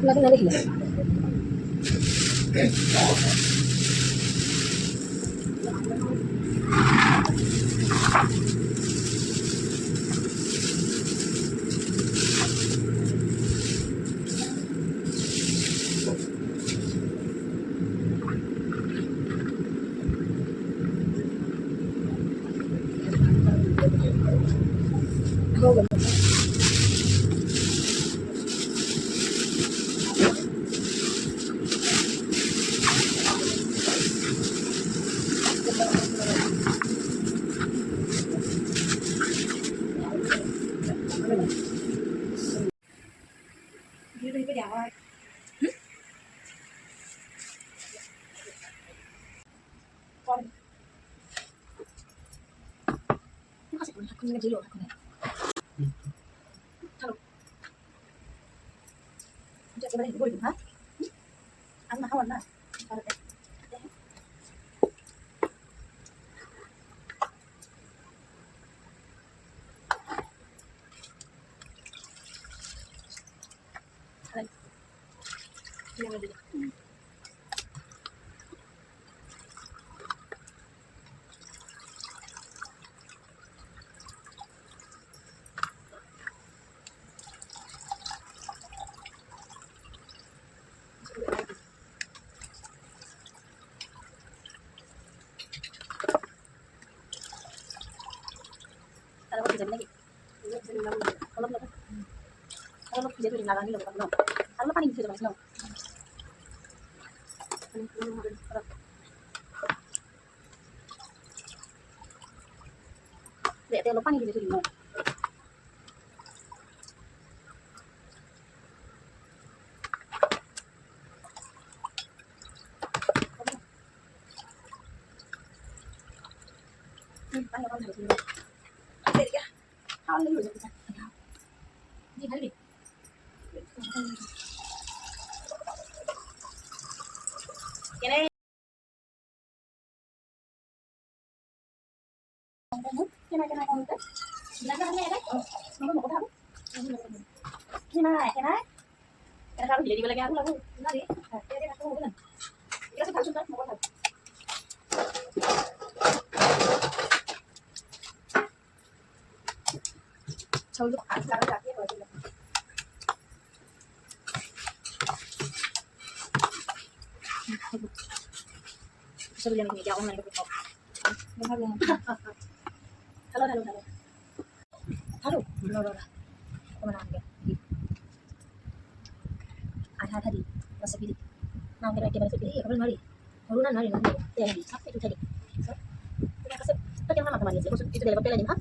Lagi na rin. हो गया đi cái dạo ơi con nó có sẽ còn không chỉ rồi con này hello chắc sẽ phải được hả ăn mà không ăn nào đây yang ada ada apa jadi lagi kalau jadi di lalang ini loh kalau kalau paling bisa mas no để tiêu nó paling bisa di no paling orang harus di no để ya kalau lu jadi đi thấy đi cái này cái này con đấy là cái này đấy nó có một cái thằng cái này jadi lagi aku lagu nari dia nak tahu kan dia sudah sudah mau tahu sau lúc ăn ra ra kia rồi sebelum yang ini jauh nanti kita halo kemana dia ada tadi masa pilih nah kira-kira pilih ya kalau nari ya nanti sampai itu tadi kita kasih tadi yang nama teman dia itu dari papel ini ha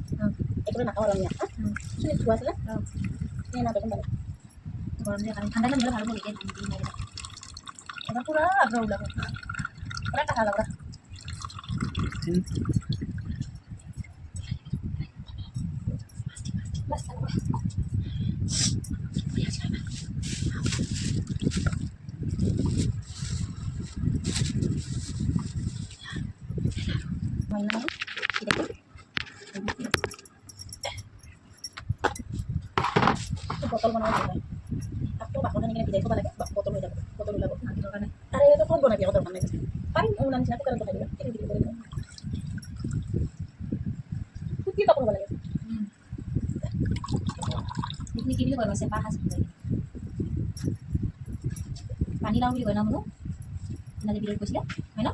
itu nak orangnya ha sini dua saja ini nak kembali orangnya kan anda bilang harus bikin ini ada pura bro udah pura tak salah udah mainan tidak itu botol mana lagi aku bakal kan ini kita lagi botol lagi ada itu phone lagi botol mana paling nanti aku kan juga ini kita pun lagi ini kalau saya bahas पानी लाऊंगी बना मनो नदी बिरड को सिला है ना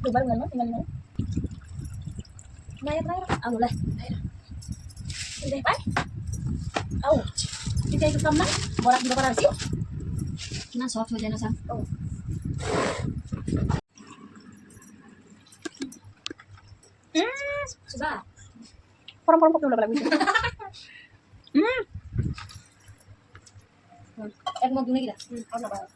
Tuh baru nggak tinggal ini. Naik. Anu lah. Udah pak? Au. Kita itu kamar. Borak di depan sih. Nah soft हो जाना सा. Oh. Sudah. Orang-orang kok udah lagu itu. Mau gini kita. Apa?